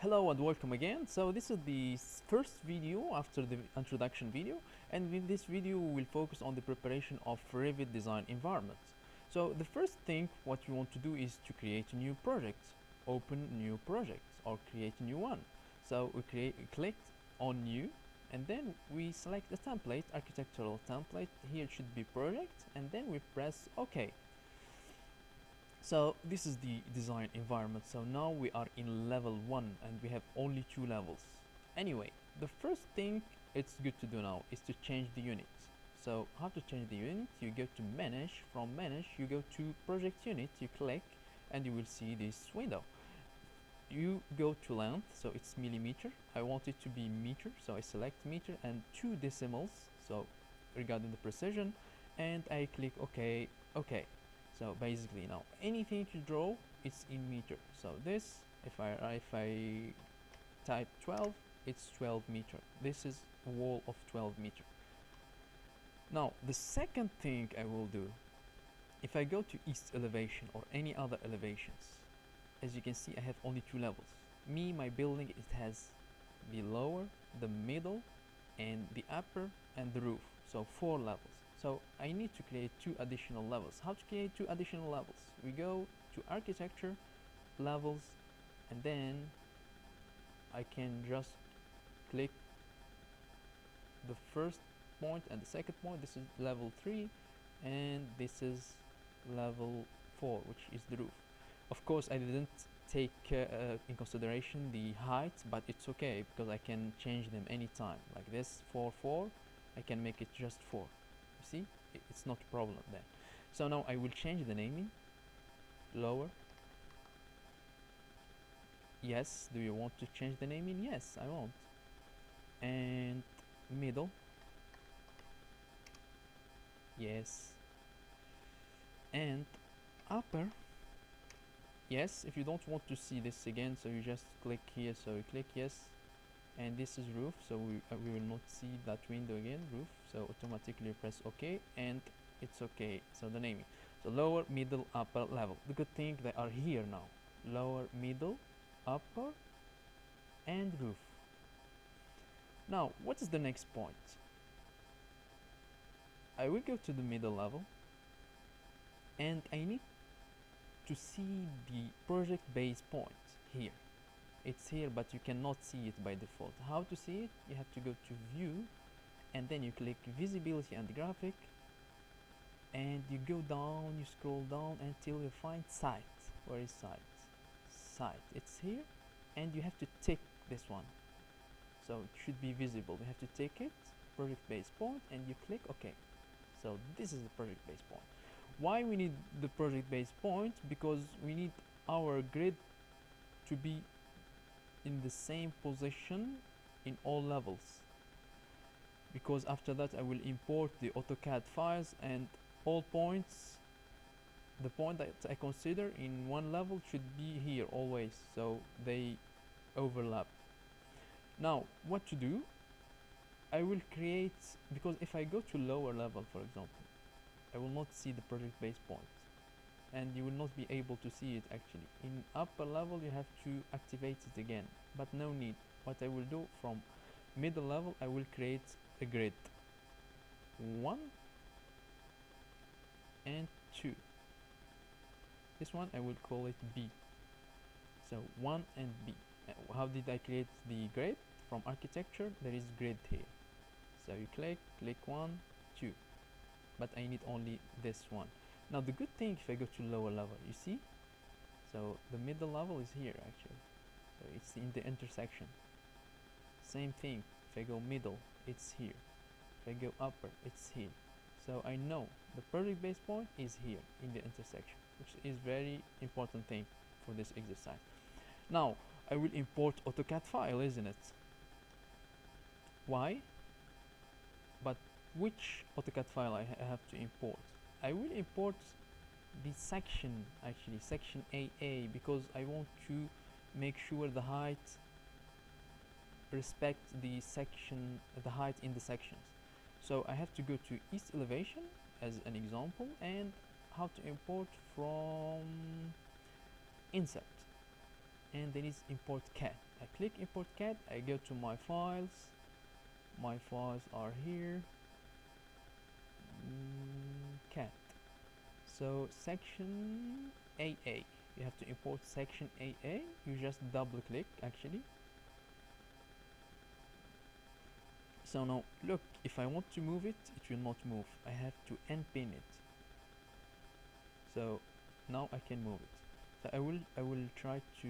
Hello and welcome again. So this is the first video after the introduction video, and in this video we will focus on the preparation of Revit design environment. So the first thing what you want to do is to create a new project, open new project or create a new one. So we click on new, and then we select the template, architectural template. Here it should be project, and then we press OK. So this is the design environment. So now we are in level 1 and we have only 2 levels. Anyway, the first thing it's good to do now is to change the unit. So how to change the unit? You go to manage, from manage you go to project unit, you click and you will see this window. You go to length, so it's millimeter. I want it to be meter, so I select meter and 2 decimals, so regarding the precision, and I click OK. So basically now anything you draw it's in meter. So this, if I type 12, it's 12 meter. This is a wall of 12 meter. Now the second thing I will do, if I go to east elevation or any other elevations, as you can see I have only 2 levels. My building, it has the lower, the middle and the upper and the roof, so 4 levels. So I need to create 2 additional levels. How to create 2 additional levels? We go to architecture, levels, and then I can just click the first point and the second point. This is level 3 and this is level 4, which is the roof. Of course I didn't take in consideration the height, but it's okay because I can change them anytime. Like this 4 I can make it just 4. See, it's not a problem then. So now I will change the naming. Lower, yes. Do you want to change the naming? Yes, I want. And middle, yes. And upper, yes. If you don't want to see this again, so you just click here, so you click yes. And this is roof, so we will not see that window again, roof. So automatically press OK and it's OK. So the naming, so lower, middle, upper level. The good thing they are here now: lower, middle, upper and roof. Now what is the next point? I will go to the middle level and I need to see the project base point here. It's here, but you cannot see it by default. How to see it? You have to go to view and then you click visibility and graphic, and you go down, you scroll down until you find site. Where is site? It's here, and you have to tick this one, so it should be visible. You have to tick it, project base point, and you click OK. So this is the project base point. Why we need the project base point? Because we need our grid to be in the same position in all levels, because after that I will import the AutoCAD files, and all points, the point that I consider in one level should be here always, so they overlap. Now what to do? I will create, because if I go to lower level, for example, I will not see the project base point and you will not be able to see it actually. In upper level you have to activate it again, but no need. What I will do, from middle level I will create a grid 1 and 2. This one I will call it B. So 1 and B. How did I create the grid? From architecture there is grid here, so you click 1, 2, but I need only this one. Now the good thing, if I go to lower level, you see, so the middle level is here actually, so it's in the intersection. Same thing, if I go middle, it's here. If I go upper, it's here. So I know the project base point is here in the intersection, which is very important thing for this exercise. Now I will import AutoCAD file, isn't it? Why? But which AutoCAD file I have to import? I will import the section, actually section AA, because I want to make sure the height respect the section, the height in the sections. So I have to go to east elevation as an example, and how to import from insert, and then is import CAD. I click import CAD, I go to my files. My files are here. CAD. So section AA. You have to import section AA. You just double click actually. So now look, if I want to move it, it will not move. I have to unpin it. So now I can move it. So I will try to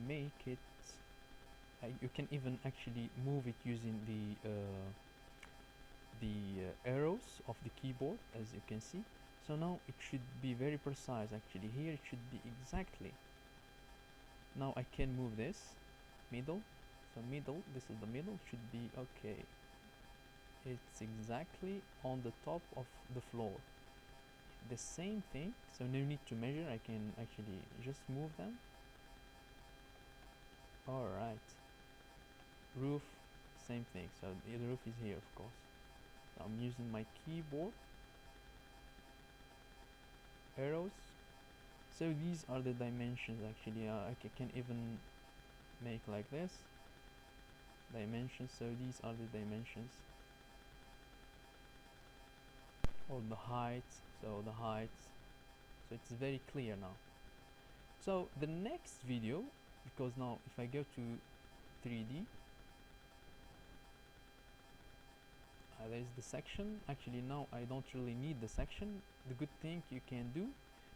make it. You can even actually move it using the arrows of the keyboard, as you can see. So now it should be very precise actually. Here it should be exactly. Now I can move this middle. So middle, this is the middle, should be okay. It's exactly on the top of the floor. The same thing, so no need to measure. I can actually just move them. Alright, roof, same thing. So the roof is here, of course. So I'm using my keyboard, arrows. So these are the dimensions actually. I can even make like this dimensions. So these are the dimensions, or the height. So the height, so it's very clear now. So the next video, because now if I go to 3D, there is the section. Actually now I don't really need the section. The good thing you can do,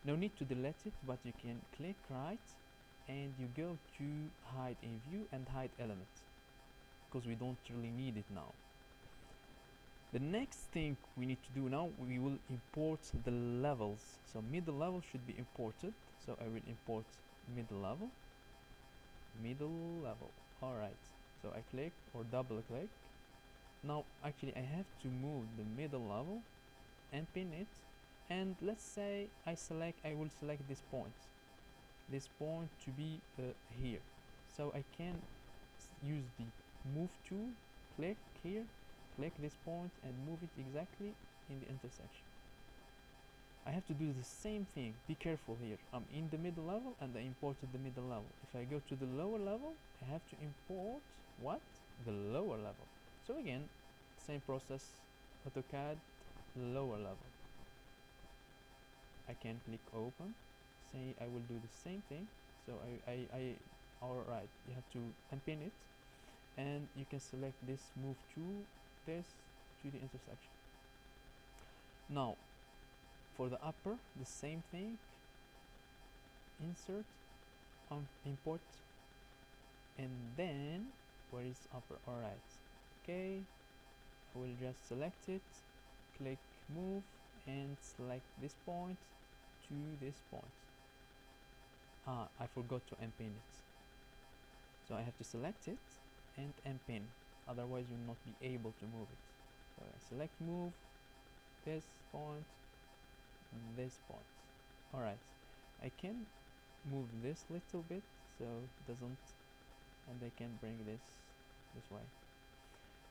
no need to delete it, but you can click right and you go to hide in view and hide elements, because we don't really need it now. The next thing we need to do now, we will import the levels. So middle level should be imported. So I will import middle level. Alright, so I click or double click. Now actually I have to move the middle level and pin it, and let's say I will select this point to be here. So I can use the move tool, click here, click this point and move it exactly in the intersection. I have to do the same thing. Be careful here. I'm in the middle level and I imported the middle level. If I go to the lower level, I have to import what? The lower level. So again, same process, AutoCAD, lower level. I can click open, say I will do the same thing. So alright, you have to unpin it and you can select this move to this to the intersection. Now for the upper, the same thing, insert, import, and then where is upper? Alright, okay, I will just select it, click move and select this point to this point. I forgot to unpin it, so I have to select it and unpin, otherwise you will not be able to move it. So I select move, this point, this point. Alright, I can move this little bit so it doesn't, and I can bring this way.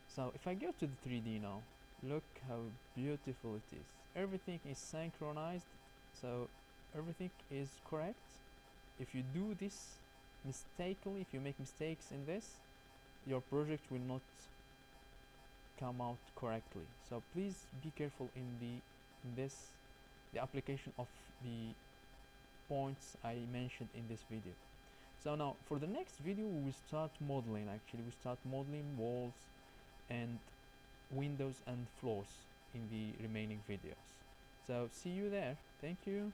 So if I go to the 3D now, look how beautiful it is. Everything is synchronized, so everything is correct. If you do this mistakenly, if you make mistakes in this, your project will not come out correctly. So please be careful in the application of the points I mentioned in this video. So now for the next video we will start modeling. Actually we start modeling walls and windows and floors in the remaining videos. So see you there. Thank you.